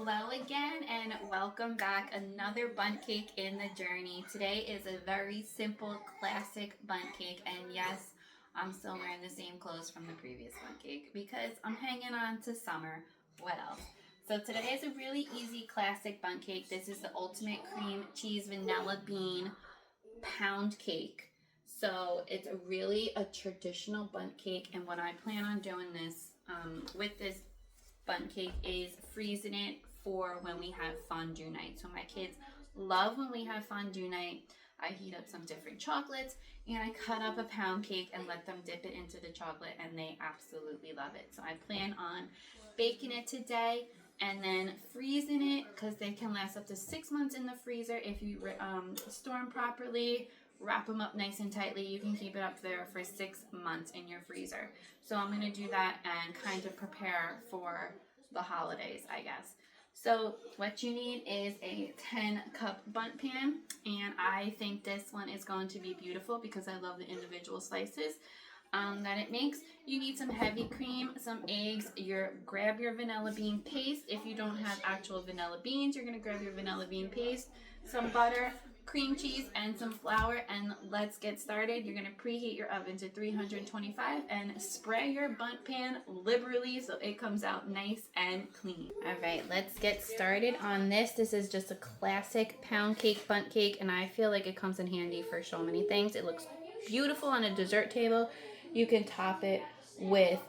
Hello again and welcome back. Another bundt cake in the journey. Today is a very simple classic bundt cake, and yes, I'm still wearing the same clothes from the previous bundt cake because I'm hanging on to summer. What else? So today is a really easy classic bundt cake. This is the ultimate cream cheese vanilla bean pound cake. So it's really a traditional bundt cake, and what I plan on doing this with this bundt cake is freezing it for when we have fondue night. So my kids love when we have fondue night. I heat up some different chocolates and I cut up a pound cake and let them dip it into the chocolate, and they absolutely love it. So I plan on baking it today and then freezing it because they can last up to 6 months in the freezer if you store them properly. Wrap them up nice and tightly. You can keep it up there for 6 months in your freezer. So I'm going to do that and kind of prepare for the holidays, I guess. So what you need is a 10-cup bundt pan, and I think this one is going to be beautiful because I love the individual slices that it makes. You need some heavy cream, some eggs, grab your vanilla bean paste. If you don't have actual vanilla beans, you're going to grab your vanilla bean paste, some butter, cream cheese, and some flour, and let's get started. You're going to preheat your oven to 325 and spray your bundt pan liberally so it comes out nice and clean. All right, let's get started on this. This is just a classic pound cake bundt cake, and I feel like it comes in handy for so many things. It looks beautiful on a dessert table. You can top it with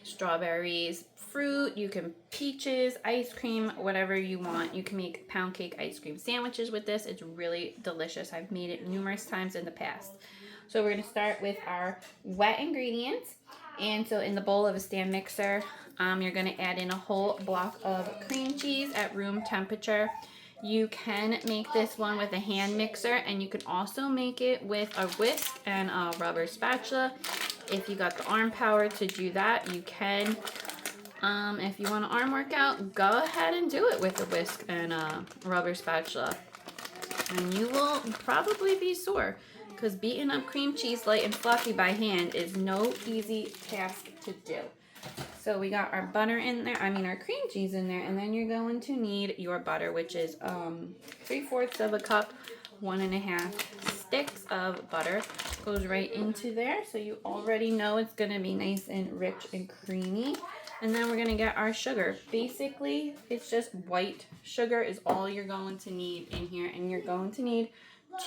strawberries, fruit, you can peaches, ice cream, whatever you want. You can make pound cake ice cream sandwiches with this. It's really delicious. I've made it numerous times in the past. So we're going to start with our wet ingredients. And so in the bowl of a stand mixer, you're going to add in a whole block of cream cheese at room temperature. You can make this one with a hand mixer, and you can also make it with a whisk and a rubber spatula. If you got the arm power to do that, you can. If you want an arm workout, go ahead and do it with a whisk and a rubber spatula. And you will probably be sore because beating up cream cheese light and fluffy by hand is no easy task to do. So we got our butter in there, our cream cheese in there, and then you're going to need your butter, which is 3/4 of a cup, 1.5 sticks of butter. Goes right into there, so you already know it's gonna be nice and rich and creamy. And then we're gonna get our sugar. Basically, it's just white sugar is all you're going to need in here, and you're going to need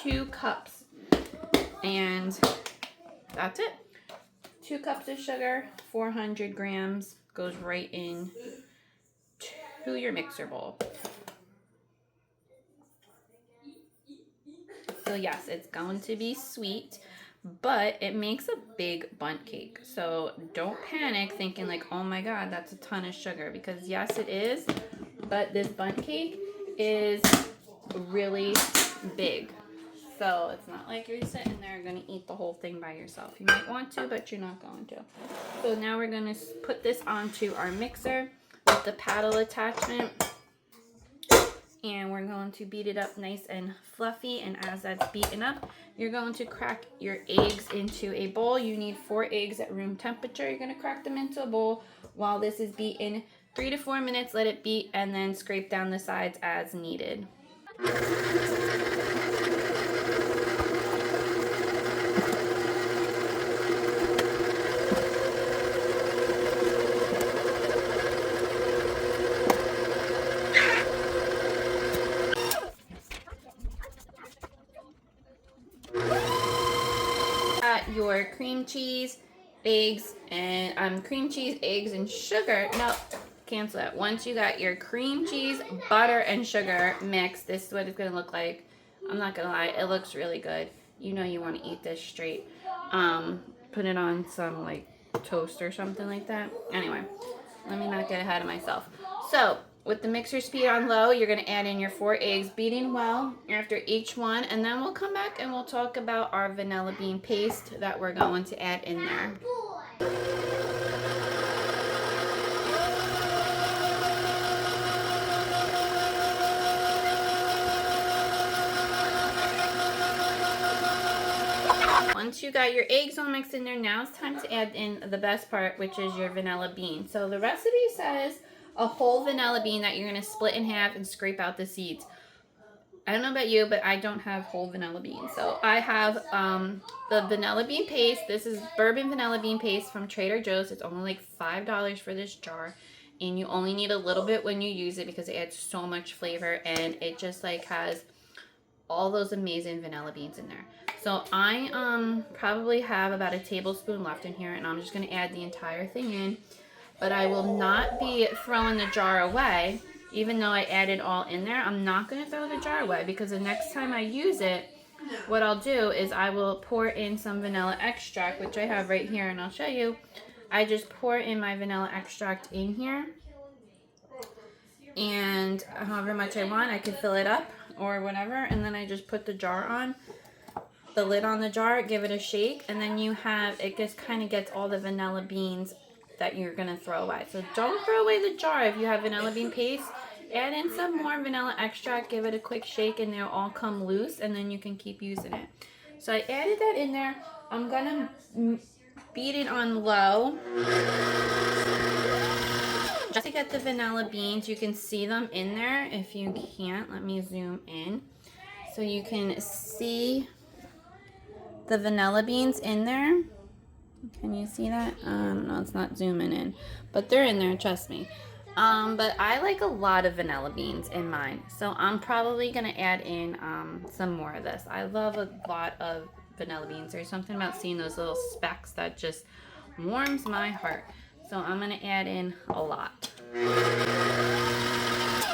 2 cups. And that's it. 2 cups of sugar, 400 grams, goes right in to your mixer bowl. So yes, it's going to be sweet, but it makes a big bundt cake. So don't panic thinking like, oh my God, that's a ton of sugar, because yes, it is, but this bundt cake is really big. So it's not like you're sitting there going to eat the whole thing by yourself. You might want to, but you're not going to. So now we're going to put this onto our mixer with the paddle attachment. And we're going to beat it up nice and fluffy. And as that's beaten up, you're going to crack your eggs into a bowl. You need 4 eggs at room temperature. You're going to crack them into a bowl while this is beaten. 3 to 4 minutes, let it beat, and then scrape down the sides as needed. Your cream cheese, eggs, and sugar. No, cancel that. Once you got your cream cheese, butter, and sugar mixed, this is what it's going to look like. I'm not going to lie, it looks really good. You know you want to eat this straight. Put it on some like toast or something like that. Anyway, let me not get ahead of myself. So with the mixer speed on low, you're going to add in your 4 eggs, beating well after each one, and then we'll come back and we'll talk about our vanilla bean paste that we're going to add in there. Once you got your eggs all mixed in there, now it's time to add in the best part, which is your vanilla bean. So the recipe says a whole vanilla bean that you're going to split in half and scrape out the seeds. I don't know about you, but I don't have whole vanilla beans. So I have the vanilla bean paste. This is bourbon vanilla bean paste from Trader Joe's. It's only like $5 for this jar. And you only need a little bit when you use it because it adds so much flavor. And it just like has all those amazing vanilla beans in there. So I probably have about a tablespoon left in here. And I'm just going to add the entire thing in. But I will not be throwing the jar away. Even though I added all in there, I'm not going to throw the jar away because the next time I use it, what I'll do is I will pour in some vanilla extract, which I have right here, and I'll show you. I just pour in my vanilla extract in here, and however much I want, I can fill it up or whatever, and then I just put the jar on, the lid on the jar, give it a shake, and then you have, it just kind of gets all the vanilla beans that you're going to throw away. So don't throw away the jar if you have vanilla bean paste. Add in some more vanilla extract, give it a quick shake, and they'll all come loose, and then you can keep using it. So I added that in there. I'm going to beat it on low just to get the vanilla beans. You can see them in there. If you can't, let me zoom in. So you can see the vanilla beans in there. Can you see that? No, it's not zooming in, but they're in there, trust me. But I like a lot of vanilla beans in mine, so I'm probably going to add in some more of this. I love a lot of vanilla beans. There's something about seeing those little specks that just warms my heart. So I'm going to add in a lot.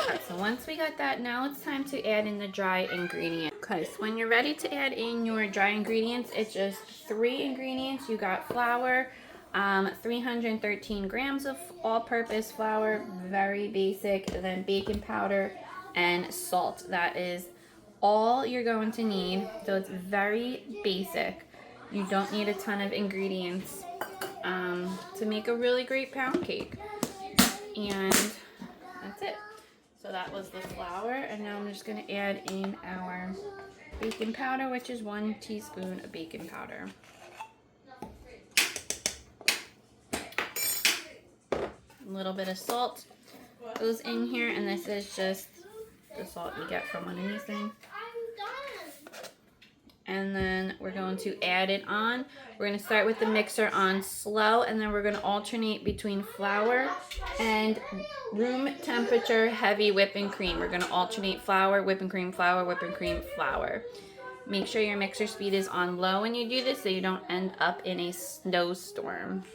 Alright, so once we got that, now it's time to add in the dry ingredients. Okay, so when you're ready to add in your dry ingredients, it's just 3 ingredients. You got flour, 313 grams of all-purpose flour, very basic, and then baking powder and salt. That is all you're going to need. So it's very basic. You don't need a ton of ingredients to make a really great pound cake. And that's it. So that was the flour, and now I'm just going to add in our baking powder, which is 1 teaspoon of baking powder. A little bit of salt goes in here, and this is just the salt you get from anything. And then we're going to add it on. We're going to start with the mixer on slow, and then we're going to alternate between flour and room temperature heavy whipping cream. We're going to alternate flour, whipping cream, flour, whipping cream, flour. Make sure your mixer speed is on low when you do this so you don't end up in a snowstorm.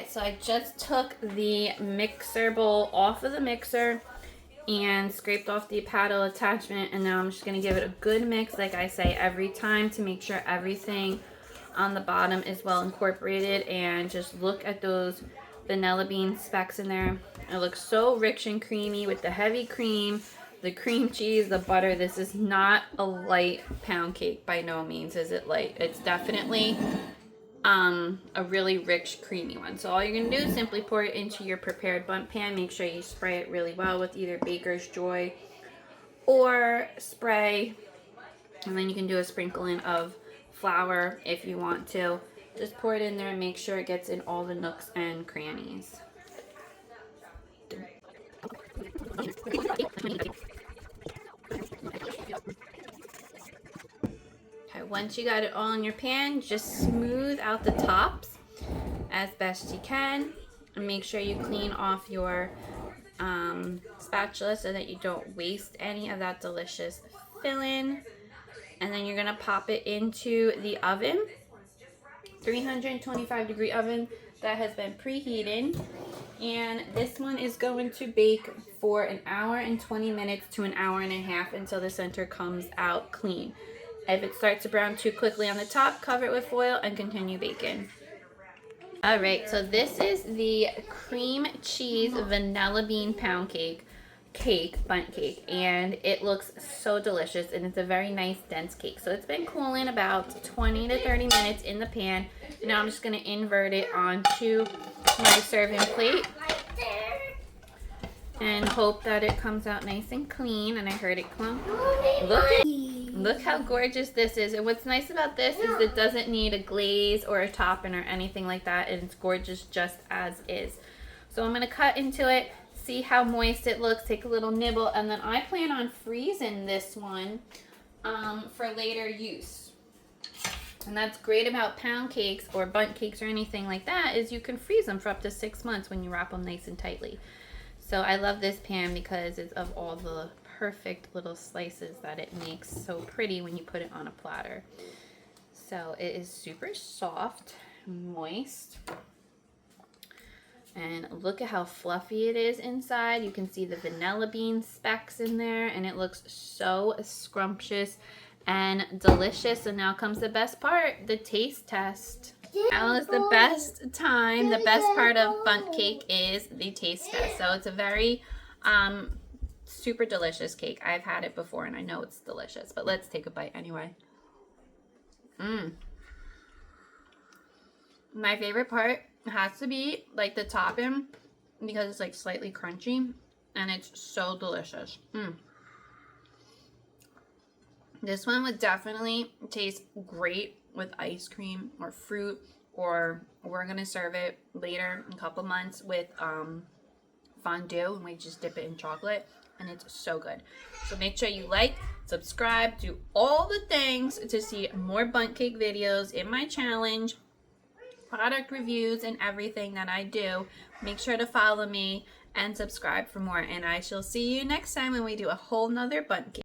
So I just took the mixer bowl off of the mixer and scraped off the paddle attachment, and now I'm just going to give it a good mix, like I say every time, to make sure everything on the bottom is well incorporated. And just look at those vanilla bean specks in there. It looks so rich and creamy with the heavy cream, the cream cheese, the butter. This is not a light pound cake. By no means is it light. It's definitely a really rich, creamy one. So all you're going to do is simply pour it into your prepared Bundt pan. Make sure you spray it really well with either Baker's Joy or spray. And then you can do a sprinkling of flour if you want to. Just pour it in there and make sure it gets in all the nooks and crannies. Once you got it all in your pan, just smooth out the tops as best you can, and make sure you clean off your spatula so that you don't waste any of that delicious filling. And then you're gonna pop it into the oven, 325-degree oven that has been preheated, and this one is going to bake for an hour and 20 minutes to an hour and a half until the center comes out clean. If it starts to brown too quickly on the top, cover it with foil and continue baking. Alright, so this is the cream cheese vanilla bean pound cake, Bundt cake, and it looks so delicious, and it's a very nice dense cake. So it's been cooling about 20 to 30 minutes in the pan. Now I'm just going to invert it onto my serving plate. and hope that it comes out nice and clean. And I heard it clump. Look how gorgeous this is. And what's nice about this is it doesn't need a glaze or a topping or anything like that. And it's gorgeous just as is. So I'm going to cut into it, see how moist it looks, take a little nibble, and then I plan on freezing this one for later use. And that's great about pound cakes or bundt cakes or anything like that, is you can freeze them for up to 6 months when you wrap them nice and tightly. So I love this pan because it's of all the perfect little slices that it makes so pretty when you put it on a platter. So it is super soft, moist. And look at how fluffy it is inside. You can see the vanilla bean specks in there, and it looks so scrumptious and delicious. And now comes the best part, the taste test. Now is the best time. The best part of bundt cake is the taste test. So it's a very super delicious cake. I've had it before and I know it's delicious, but let's take a bite anyway. My favorite part has to be like the topping, because it's like slightly crunchy and it's so delicious. This one would definitely taste great with ice cream or fruit, or we're gonna serve it later in a couple months with fondue, and we just dip it in chocolate, and it's so good. So make sure you like, subscribe, do all the things to see more bundt cake videos in my challenge, product reviews, and everything that I do. Make sure to follow me and subscribe for more, and I shall see you next time when we do a whole nother bundt cake.